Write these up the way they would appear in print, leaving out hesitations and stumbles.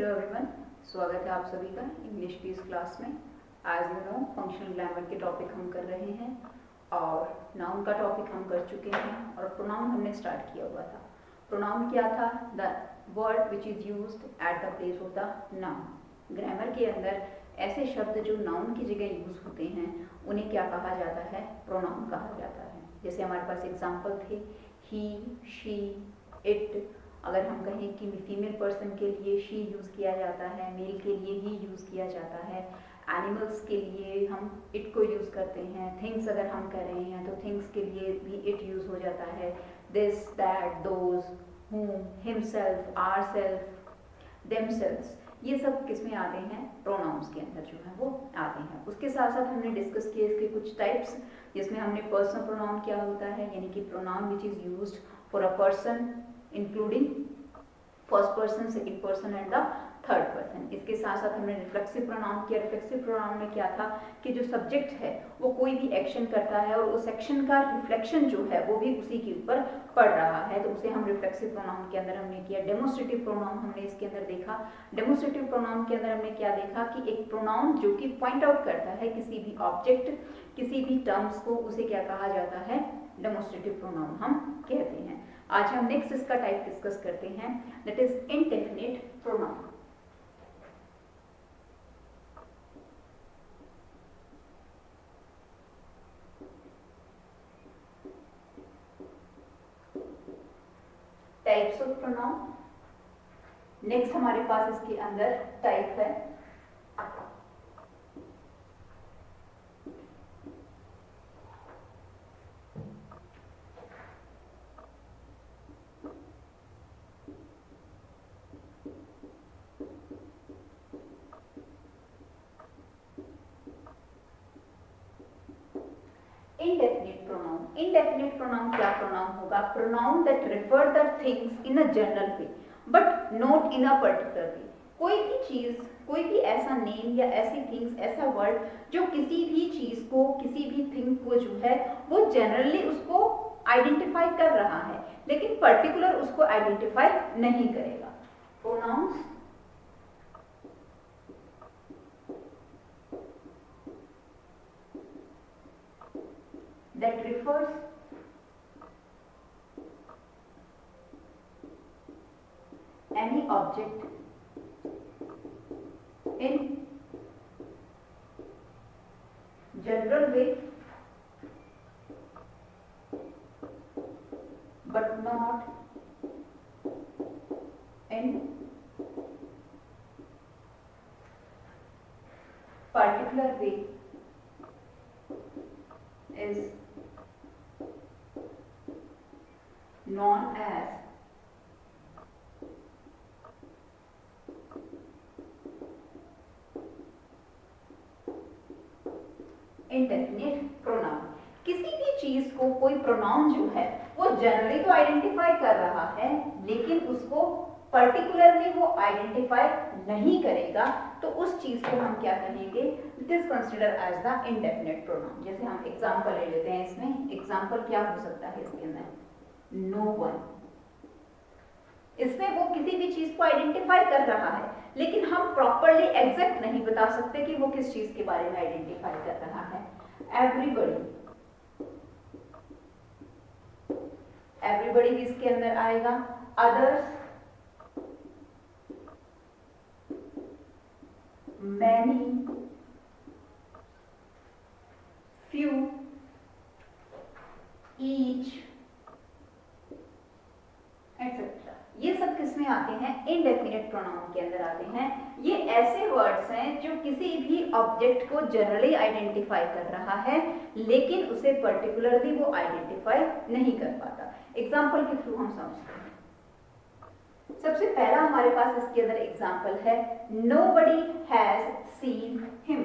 Hello everyone, स्वागत है आप सभी का इंग्लिश की इस क्लास में। As you know, functional grammar के टॉपिक हम कर रहे हैं और नाउन का टॉपिक हम कर चुके हैं और प्रोनाउन हमने स्टार्ट किया हुआ था। प्रोनाउन क्या था? The word which is used at the place of the noun. Grammar के अंदर ऐसे शब्द जो नाउन की जगह यूज होते हैं उन्हें क्या कहा जाता है? प्रोनाउन कहा जाता है। जैसे हमारे पास एग्जाम्पल थे ही, शी, इट। अगर हम कहें कि फीमेल पर्सन के लिए शी यूज़ किया जाता है, मेल के लिए ही यूज़ किया जाता है, एनिमल्स के लिए हम इट को यूज़ करते हैं, थिंग्स अगर हम कह रहे हैं तो थिंग्स के लिए भी इट यूज़ हो जाता है, this, that, those, whom, himself, ourself, themselves। ये सब किस में आते हैं? प्रोनाउंस के अंदर जो है वो आते हैं। उसके साथ साथ हमने डिस्कस किए इसके कुछ टाइप्स, जिसमें हमने पर्सनल प्रोनाउन क्या होता है, यानी कि pronoun which is used for a person including first person, second person and the third person. इसके साथ साथ हमने रिफ्लेक्सिव प्रोनाउन किया। रिफ्लेक्सिव प्रोनाउन में क्या था कि जो सब्जेक्ट है वो कोई भी एक्शन करता है और उस एक्शन का रिफ्लेक्शन जो है वो भी उसी के ऊपर पड़ रहा है, तो उसे हम रिफ्लेक्सिव प्रोनाउन के अंदर हमने किया। डेमोस्ट्रेटिव प्रोनाउन हमने इसके अंदर देखा। डेमोस्ट्रेटिव प्रोनाउन के अंदर हमने क्या देखा कि एक प्रोनाउन जो कि पॉइंट आउट करता है किसी भी ऑब्जेक्ट, किसी भी टर्म्स को, उसे क्या कहा जाता है? डेमोस्ट्रेटिव प्रोनाउन हम कहते हैं। आज हम नेक्स्ट इसका टाइप डिस्कस करते हैं, that is indefinite pronoun. Types of pronoun. Next हमारे पास इसके अंदर टाइप है indefinite pronoun। indefinite pronoun क्या pronoun होगा? pronoun that refer the things in a general way but not in a particular way। कोई भी चीज, कोई भी ऐसा नेम या ऐसी थिंग्स, ऐसा वर्ड जो किसी भी चीज को, किसी भी थिंग को जो है वो जनरली उसको आइडेंटिफाई कर रहा है लेकिन पर्टिकुलर उसको आइडेंटिफाई नहीं करेगा। Pronouns that refers any object in general way but not in particular way is known as indefinite pronoun। किसी भी चीज को कोई प्रोनाउन जो है वो जनरली तो आइडेंटिफाई कर रहा है लेकिन उसको पर्टिकुलरली वो आइडेंटिफाई नहीं करेगा, तो उस चीज को हम क्या कहेंगे? It is consider as the indefinite pronoun. जैसे हम एग्जांपल ले लेते हैं, इसमें एग्जांपल क्या हो सकता है इसके अंदर? No one. इसमें वो किसी भी चीज को आइडेंटिफाई कर रहा है लेकिन हम प्रॉपरली एग्जैक्ट नहीं बता सकते कि वो किस चीज के बारे में आइडेंटिफाई कर रहा है। एवरीबडी, एवरीबडी भी इसके अंदर आएगा। Others, many, few, each etcetera. ये सब किसमें आते हैं? इंडेफिनिट प्रोनाउन के अंदर आते हैं। ये ऐसे वर्ड्स हैं जो किसी भी ऑब्जेक्ट को जनरली आइडेंटिफाई कर रहा है लेकिन उसे पर्टिकुलरली वो आइडेंटिफाई नहीं कर पाता। एग्जाम्पल के थ्रू हम समझते हैं। सबसे पहला हमारे पास इसके अंदर एग्जाम्पल है, नोबडी हैज सीन हिम।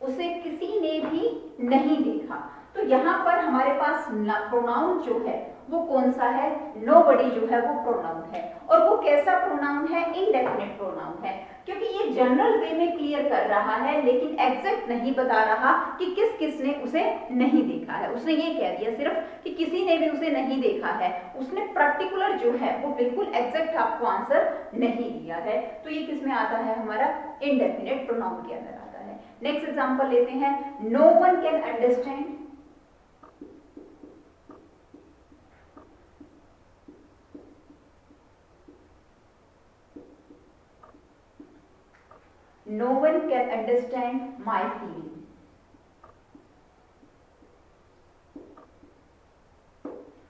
उसे किसी ने भी नहीं देखा। तो यहाँ पर हमारे पास प्रोनाउन जो है वो कौन सा है, नोबडी जो है वो प्रोनाउन है। और वो कैसा प्रोनाउन है, इनडेफिनिट प्रोनाउन है, क्योंकि ये जनरल वे में क्लियर कर रहा है लेकिन एग्जैक्ट नहीं बता रहा कि किस किस ने उसे नहीं देखा है। उसने ये कह दिया सिर्फ कि किसी ने भी उसे नहीं देखा है, उसने पर्टिकुलर जो है वो बिल्कुल एग्जैक्ट आपको आंसर नहीं दिया है। तो ये किस में आता है, हमारा इनडेफिनिट प्रोनाउन के अंदर आता है। नेक्स्ट एग्जांपल लेते हैं, no one can understand. No one can understand my feeling.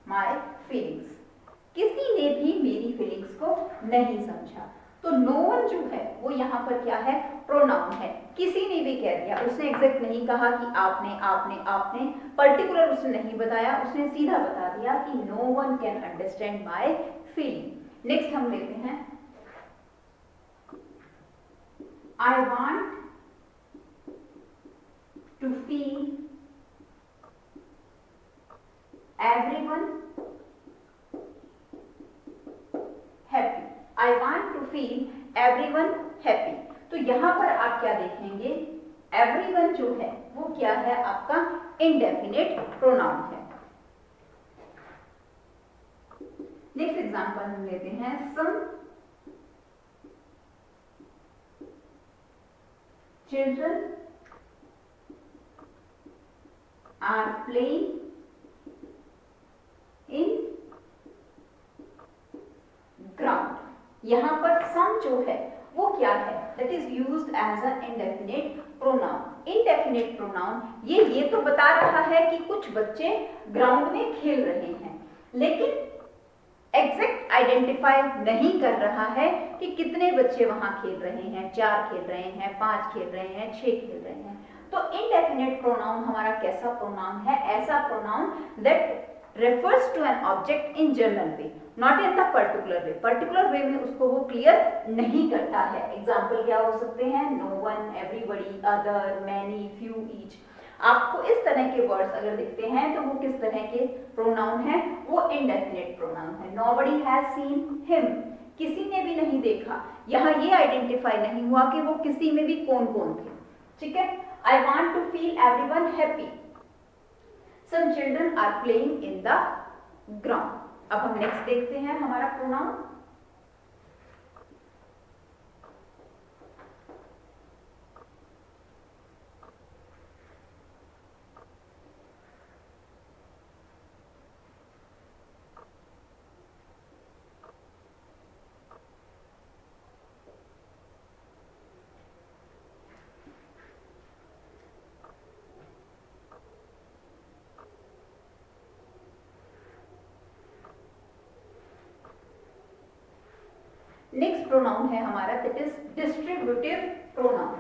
My feelings. किसी ने भी मेरी फीलिंग्स को नहीं समझा। तो no one जो है वो यहाँ पर क्या है, प्रोनाउन है। किसी ने भी कह दिया, उसने एग्जैक्ट नहीं कहा कि आपने आपने आपने, पर्टिकुलर उसने नहीं बताया, उसने सीधा बता दिया कि no one can understand my feeling. Next हम लेते हैं, I want to feel everyone happy. I want to feel everyone happy. तो यहां पर आप क्या देखेंगे, everyone जो है वो क्या है, आपका indefinite pronoun है। नेक्स्ट एग्जांपल हम लेते हैं, some children are playing in ground. यहां पर some जो है वो क्या है, that is used as an indefinite pronoun. indefinite pronoun ये तो बता रहा है कि कुछ बच्चे ग्राउंड में खेल रहे हैं, लेकिन एग्जैक्ट आइडेंटिफाई नहीं कर रहा है कि कितने बच्चे वहां खेल रहे हैं, 4 खेल रहे हैं, 5 खेल रहे हैं, 6 खेल रहे हैं। तो इनडेफिनिट प्रोनाउन हमारा कैसा प्रोनाउन है, ऐसा pronoun that refers to an object in general way, not in the particular way. Particular way में उसको वो क्लियर नहीं करता है। एग्जाम्पल क्या हो सकते हैं, no one, everybody, other, many, few, each. आपको इस तरह के वर्ड्स अगर दिखते हैं तो वो किस तरह के प्रोनाउन है, वो इनडेफिनिट प्रोनाउन है। नोबडी हैज सीन हिम, किसी ने भी नहीं देखा। यहाँ ये आइडेंटिफाई नहीं हुआ कि वो किसी में भी कौन कौन थे। ठीक है, I want to feel everyone happy, some children are playing in the ground. अब हम नेक्स्ट देखते हैं हमारा प्रोनाउन, नेक्स्ट प्रोनाउन है हमारा दैट इज डिस्ट्रीब्यूटिव प्रोनाउन।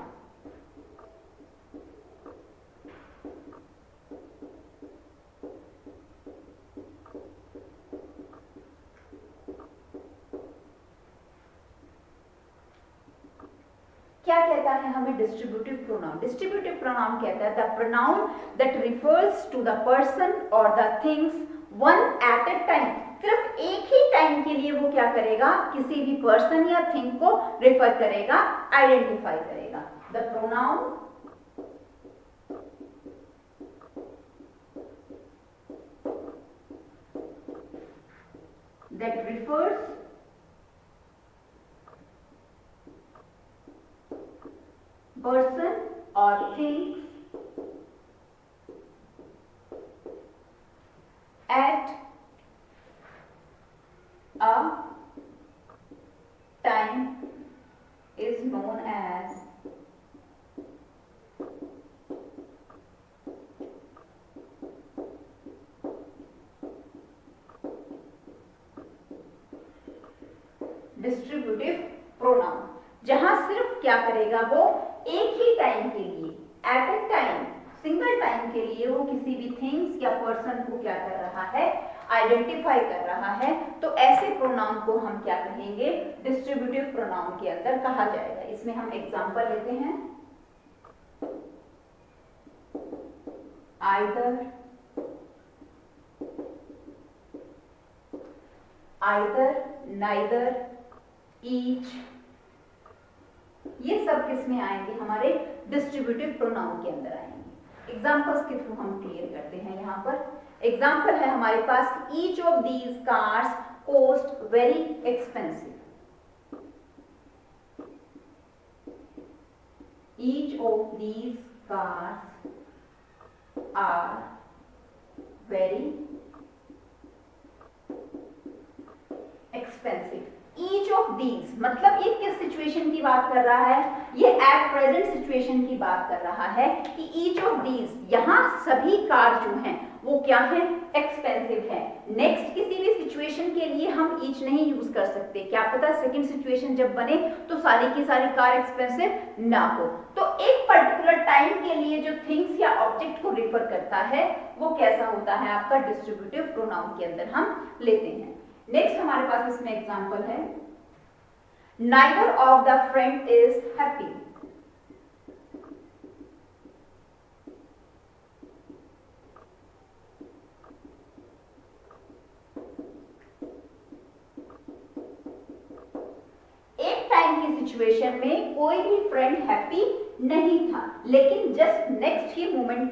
क्या कहता है हमें डिस्ट्रीब्यूटिव प्रोनाउन? डिस्ट्रीब्यूटिव प्रोनाउन कहता है the pronoun that refers to the person और the things one at a time. सिर्फ एक ही टाइम के लिए वो क्या करेगा, किसी भी पर्सन या थिंग को रेफर करेगा, आइडेंटिफाई करेगा। The pronoun that refers person or things at a time is known as distributive pronoun. जहां सिर्फ क्या करेगा, वो एक ही टाइम के लिए, at a time, single time के लिए वो किसी भी थिंग्स या पर्सन को क्या कर रहा है, आइडेंटिफाई कर रहा है। तो ऐसे प्रोनाउन को हम क्या कहेंगे, डिस्ट्रीब्यूटिव प्रोनाउन के अंदर कहा जाएगा। इसमें हम एग्जांपल लेते हैं, आइदर, आइदर, नाइदर, ईच, ये सब किस में आएंगे? हमारे डिस्ट्रीब्यूटिव प्रोनाउन के अंदर आएंगे। एग्जांपल्स के थ्रू हम क्लियर करते हैं। यहाँ पर एग्जांपल है हमारे पास, each of these cars cost very expensive. Each of these cars are very expensive. Each of these मतलब ये किस सिचुएशन की बात कर रहा है? ये एट प्रेजेंट सिचुएशन की बात कर रहा है कि ईच ऑफ दीज, यहाँ सभी कार जो हैं वो क्या है? एक्सपेंसिव है। नेक्स्ट किसी भी सिचुएशन के लिए हम ईच नहीं यूज कर सकते, क्या पता सेकंड सिचुएशन जब बने तो सारी की सारी कार एक्सपेंसिव ना हो। तो एक पर्टिकुलर टाइम के लिए जो थिंग्स या ऑब्जेक्ट को रिफर करता है वो कैसा होता है? आपका डिस्ट्रीब्यूटिव प्रोनाउन के अंदर हम लेते हैं। नेक्स्ट हमारे पास इसमें एग्जांपल है, neither of the friend is happy. एक टाइम की सिचुएशन में कोई भी फ्रेंड हैप्पी नहीं था, लेकिन जस्ट नेक्स्ट ही मोमेंट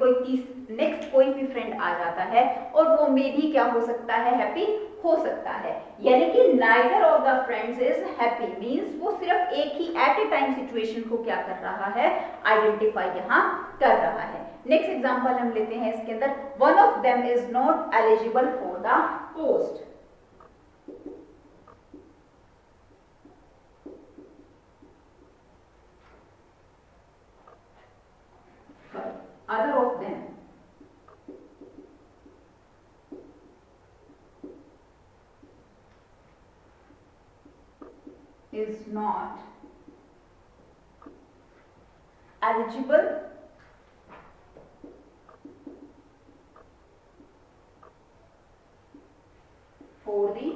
कोई भी फ्रेंड आ जाता है और वो मे भी क्या हो सकता है? हैप्पी हो सकता है। यानी कि neither of the friends is happy means वो सिर्फ एक ही एट ए टाइम सिचुएशन को क्या कर रहा है? आइडेंटिफाई यहाँ कर रहा है। नेक्स्ट एग्जांपल हम लेते हैं इसके अंदर, one of them is not eligible for the post. Other of them is not eligible for the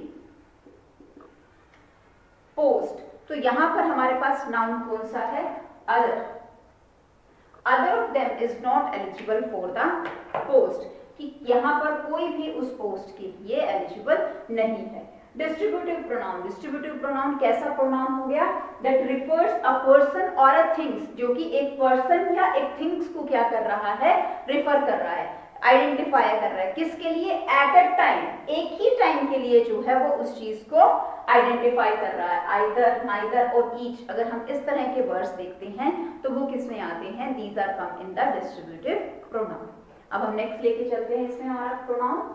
post। तो यहां पर हमारे पास नाउन कौन सा है? Other. Other of them is not eligible for the post, कि यहाँ पर कोई भी उस पोस्ट के लिए एलिजिबल नहीं है। डिस्ट्रीब्यूटिव प्रोनाउन कैसा प्रोनाउन हो गया? दैट रिफर्स अ पर्सन और अ थिंग्स, जो कि एक पर्सन या एक थिंग्स को क्या कर रहा है? रिफर कर रहा है, आइडेंटिफाई कर रहा है। किसके लिए? एट अ टाइम, एक ही टाइम के लिए जो है वो उस चीज को आइडेंटिफाई कर रहा है। आइदर, नाइदर और ईच, अगर हम इस तरह के वर्ड्स देखते हैं तो वो किस में आते हैं? These are come in the distributive pronoun. अब हम नेक्स्ट लेके चलते हैं इसमें हमारा प्रोनाउन।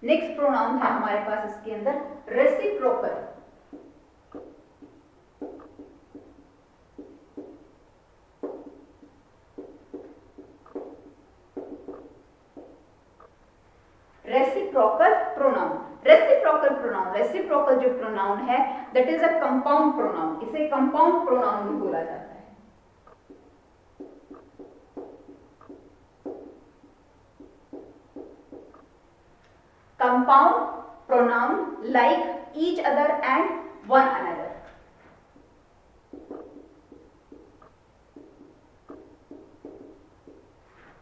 नेक्स्ट प्रोनाउन है हमारे पास इसके अंदर रेसिप्रोकल। रेसिप्रोकल प्रोनाउन, रेसिप्रोकल जो प्रोनाउन है that is a compound pronoun, इसे कंपाउंड प्रोनाउन भी बोला जाता है। Compound pronoun like each other and one another.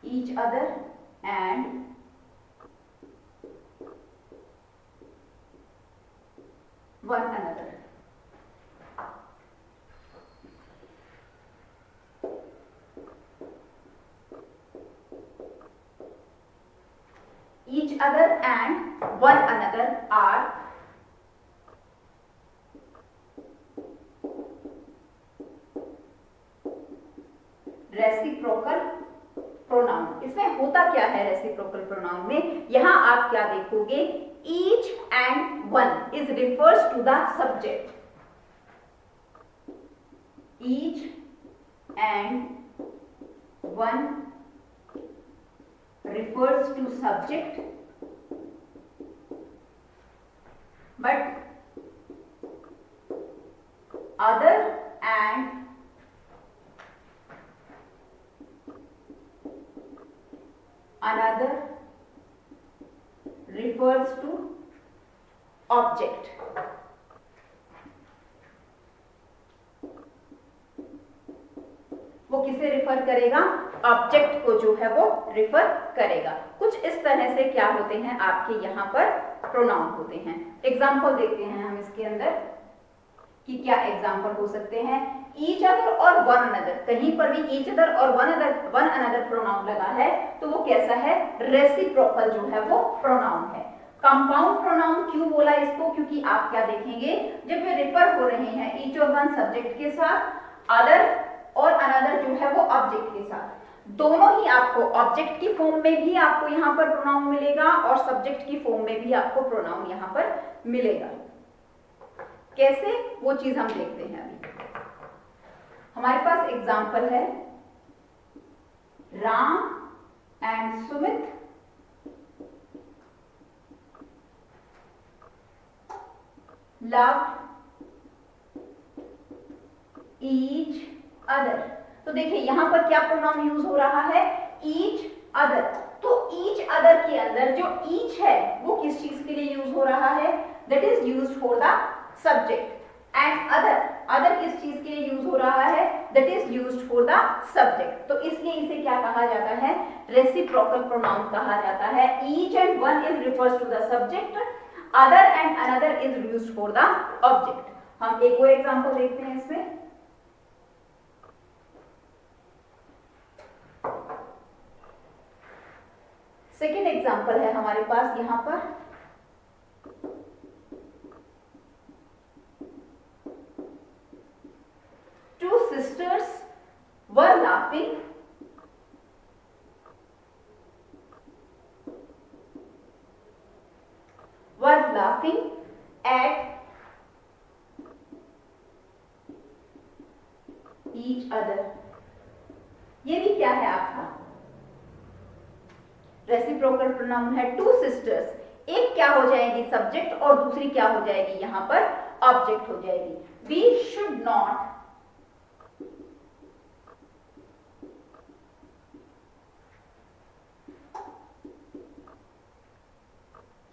Each other and one another. Each other and one another are reciprocal pronoun. इसमें होता क्या है रेसिप्रोकल प्रोनाउन में? यहां आप क्या देखोगे? Each and one is refers to the subject. Each and one refers to subject, but other and another refers to object. वो किसे रिफर करेगा? ऑब्जेक्ट को जो है वो रिफर करेगा। कुछ इस तरह से क्या होते हैं आपके यहाँ पर प्रोनाउन होते हैं। एग्जाम्पल देखते हैं हम इसके अंदर कि क्या एग्जाम्पल हो सकते हैं। ईच अदर और वन अनदर, कहीं पर भी ईच अदर और वन अनदर प्रोनाउन लगा है तो वो कैसा है? रेसिप्रोकल जो है वो प्रोनाउन है। कंपाउंड प्रोनाउन क्यों बोला इसको? क्योंकि आप क्या देखेंगे, जब वे रिफर हो रहे हैं ईच और वन सब्जेक्ट के साथ, अदर और अनदर जो है वो ऑब्जेक्ट के साथ, दोनों ही आपको ऑब्जेक्ट की फॉर्म में भी आपको यहाँ पर प्रोनाउन मिलेगा और सब्जेक्ट की फॉर्म में भी आपको प्रोनाउन यहाँ पर मिलेगा। कैसे, वो चीज हम देखते हैं अभी। हमारे पास एग्जाम्पल है, Ram and Sumit love each other. तो देखिए यहां पर क्या प्रोनाउन यूज हो रहा है? Each other. तो ईच अदर के अंदर जो ईच है वो किस चीज के लिए यूज हो रहा है? That is used for the subject. And other किस चीज के लिए यूज हो रहा है? That is used for the subject. तो इसलिए इसे क्या कहा जाता है? रेसिप्रोकल प्रोनाउन कहा जाता है। Each and one is refers to the subject, other and another is used for the object. हम एक और एग्जांपल देखते हैं इसमें। सेकेंड एग्जांपल है हमारे पास यहां पर, two sisters were laughing at each other। ये भी क्या है आपका? रेसिप्रोकल प्रोनाउन है। टू सिस्टर्स, एक क्या हो जाएगी? सब्जेक्ट, और दूसरी क्या हो जाएगी यहां पर? ऑब्जेक्ट हो जाएगी। We should not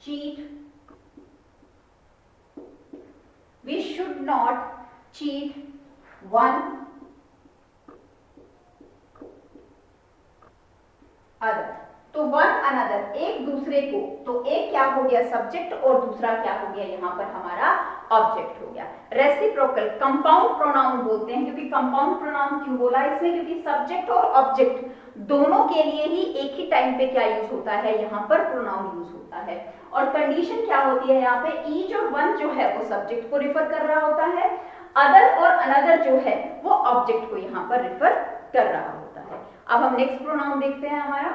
cheat, we should not cheat one other। तो वन अनदर, एक दूसरे को, तो एक क्या हो गया? सब्जेक्ट, और दूसरा क्या हो गया यहाँ पर? हमारा ऑब्जेक्ट हो गया। रेसिप्रोकल कंपाउंड प्रोनाउन बोलते हैं। क्योंकि कंपाउंड प्रोनाउन क्यों बोला इसमें? क्योंकि सब्जेक्ट और ऑब्जेक्ट दोनों के लिए ही एक ही टाइम पे क्या यूज होता है? यहाँ पर प्रोनाउन यूज होता है। और कंडीशन क्या होती है यहाँ पे? ईच और वन जो है वो सब्जेक्ट को रिफर कर रहा होता है, अदर और अनदर जो है वो ऑब्जेक्ट को यहाँ पर रिफर कर रहा होता है। अब हम नेक्स्ट प्रोनाउन देखते हैं हमारा।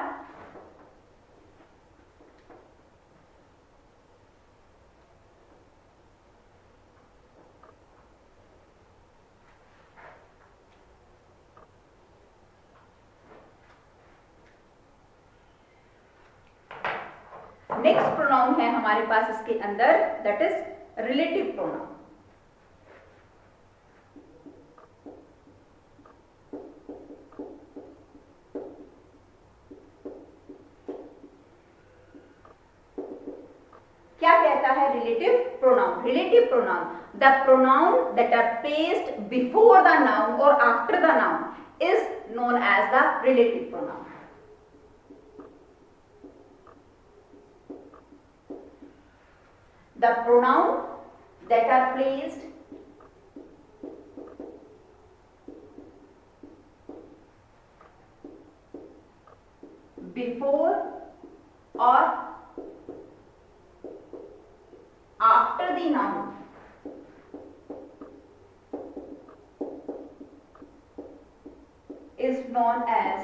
नेक्स्ट प्रोनाउन है हमारे पास इसके अंदर, दैट इज रिलेटिव प्रोनाउन। क्या कहता है relative pronoun? Relative pronoun, the pronoun that are placed before the noun और after the noun is known as the relative pronoun. The pronoun that are placed before or after the noun is known as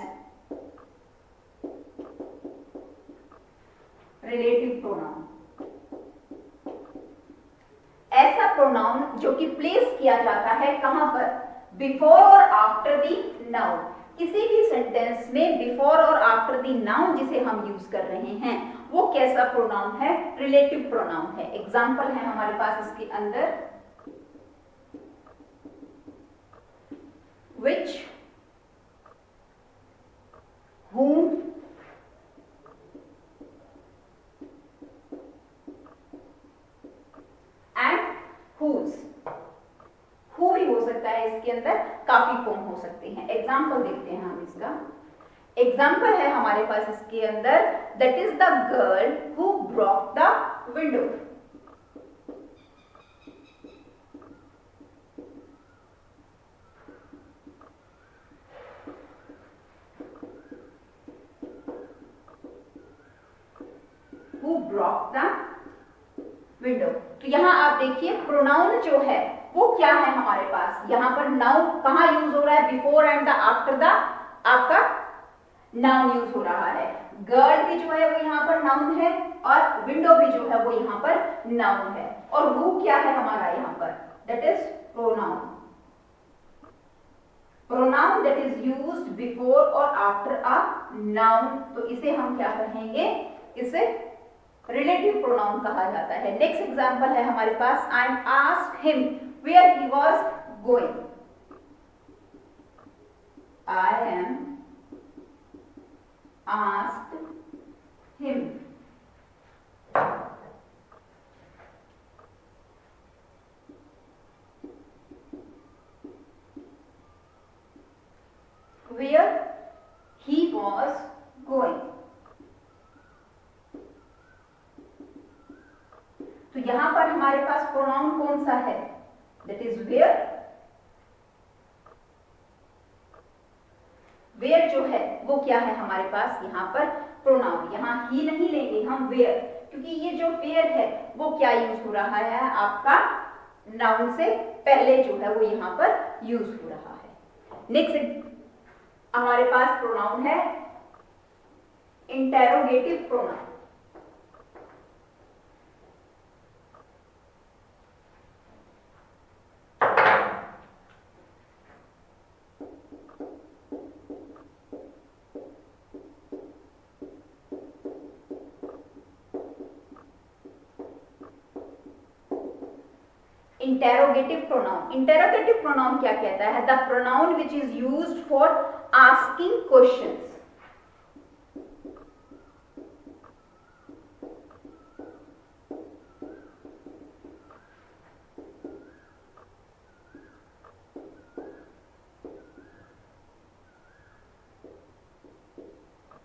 relative pronoun। ऐसा pronoun जो कि place किया जाता है कहां पर? Before और आफ्टर दी नाउन। किसी भी सेंटेंस में बिफोर और आफ्टर दी नाउन जिसे हम यूज कर रहे हैं वो कैसा प्रोनाउन है? रिलेटिव प्रोनाउन है। एग्जांपल है हमारे पास इसके अंदर, which, whom, इसके अंदर काफी फॉर्म हो सकते हैं। एग्जाम्पल देखते हैं हम इसका। एग्जाम्पल है हमारे पास इसके अंदर, that is the girl who broke the window. Who broke the window। तो यहाँ आप देखिए प्रोनाउन जो है वो क्या है हमारे पास, यहाँ पर नाउन कहाँ यूज हो रहा है, before and the after the आपका नाउन यूज हो रहा है। गर्ल भी जो है वो यहाँ पर नाउन है और विंडो भी जो है वो यहाँ पर नाउन है, और who क्या है हमारा यहाँ पर, that is pronoun. Pronoun that is used before और आफ्टर अ नाउन, तो इसे हम क्या कहेंगे, इसे रिलेटिव प्रोनाउन कहा जाता है। नेक्स्ट एग्जांपल है हमारे पास, I am asked him where he was going. I am asked him. Where he was going। तो यहां पर हमारे पास प्रोनाउन कौन सा है, दैट इज वेयर। वेयर जो है वो क्या है हमारे पास यहाँ पर प्रोनाउन, यहाँ ही नहीं लेंगे हम वेयर, क्योंकि ये जो वेयर है वो क्या यूज हो रहा है आपका नाउन से पहले जो है वो यहाँ पर यूज हो रहा है। नेक्स्ट हमारे पास प्रोनाउन है interrogative pronoun. Interrogative pronoun, interrogative pronoun क्या कहता है, the pronoun which is used for asking questions.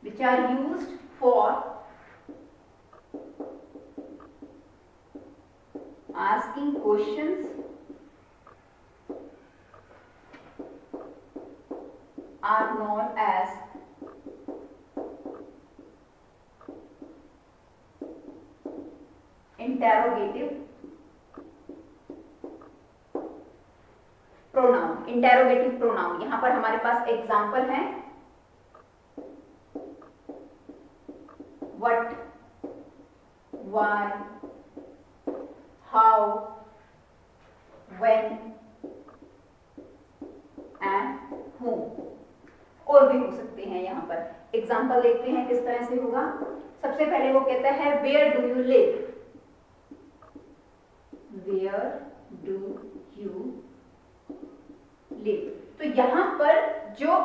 which are used for asking questions are known as interrogative pronoun। Interrogative pronoun यहां पर हमारे पास एग्जाम्पल है, what, why, how, when and whom, और भी हो सकते हैं। यहाँ पर एग्जाम्पल देखते हैं किस तरह से होगा। सबसे पहले वो कहता है where do you live. Where do you live. तो यहाँ पर जो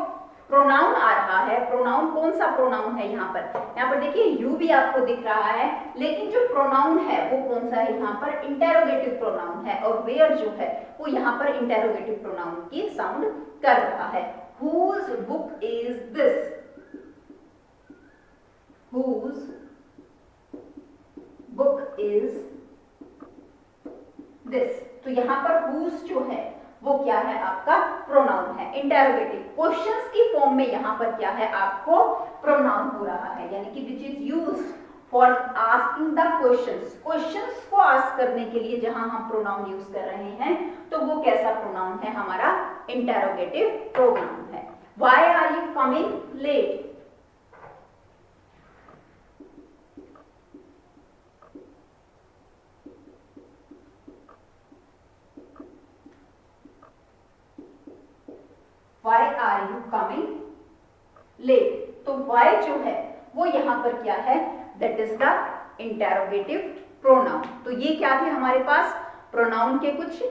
प्रोनाउन आ रहा है, प्रोनाउन कौन सा प्रोनाउन है यहाँ पर देखिए यू भी आपको दिख रहा है, लेकिन जो प्रोनाउन है वो कौन सा है यहाँ पर, इंटेरोगेटिव प्रोनाउन है, और वेयर जो है वो यहाँ पर इंटेरोगेटिव प्रोनाउन की साउंड कर रहा है। Whose book is this? Whose book is this? तो यहाँ पर whose जो है वो क्या है आपका प्रोनाउन है, इंटेरोगेटिव। क्वेश्चंस की फॉर्म में यहाँ पर क्या है आपको प्रोनाउन हो रहा है, यानी कि which is used for asking the questions. Questions को आस्क करने के लिए जहां हम प्रोनाउन यूज कर रहे हैं तो वो कैसा प्रोनाउन है हमारा, इंटेरोगेटिव प्रोनाउन है। Why are you coming late? Why are you coming late? तो why जो है वो यहाँ पर क्या है, that is the interrogative pronoun। तो ये क्या थे हमारे पास, प्रोनाउन के कुछ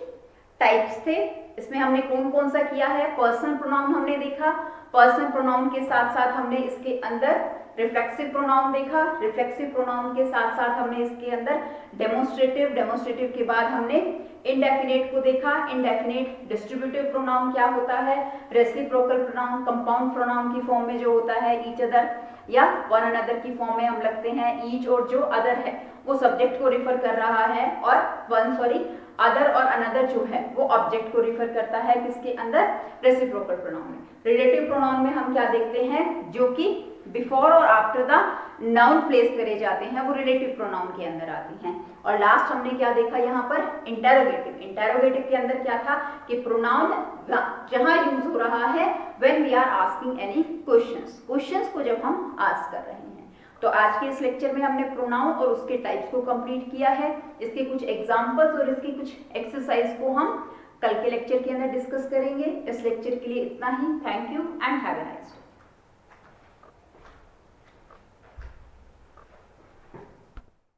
टाइप्स थे। इसमें हमने कौन कौन सा किया है, पर्सनल प्रोनाउन हमने देखा, पर्सनल प्रोनाउन के साथ साथ हमने इसके अंदर रिफ्लेक्सिव प्रोनाउन देखा, रिफ्लेक्सिव प्रोनाउन के साथ साथ हमने इसके अंदर डेमोस्ट्रेटिव, डेमोस्ट्रेटिव के बाद हमने इंडेफिनेट को देखा, इंडेफिनेट डिस्ट्रीब्यूटिव प्रोनाउन क्या होता है, रेसिप्रोकल प्रोनाउन कंपाउंड प्रोनाउन की फॉर्म में जो होता है ईच अदर या वन अनदर की फॉर्म में हम लगते हैं ईच, और जो अदर है वो सब्जेक्ट को रिफर कर रहा है और अदर और अनदर जो है वो ऑब्जेक्ट को रिफर करता है किसके अंदर, रेसिप्रोकल प्रोनाउन में। रिलेटिव प्रोनाउन में हम क्या देखते हैं, जो कि बिफोर और आफ्टर द नाउन प्लेस करे जाते हैं वो रिलेटिव प्रोनाउन के अंदर आती हैं। और लास्ट हमने क्या देखा यहाँ पर, इंटेरोगेटिव। इंटेरोगेटिव के अंदर क्या था कि प्रोनाउन जहां यूज हो रहा है when we are asking any questions, questions को जब हम आस्क कर रहे हैं। तो आज के इस लेक्चर में हमने प्रोनाउन और उसके टाइप्स को कंप्लीट किया है, इसके कुछ एग्जांपल्स और इसकी कुछ एक्सरसाइज को हम कल के लेक्चर के अंदर डिस्कस करेंगे। इस लेक्चर के लिए इतना ही। Thank you and have a nice day.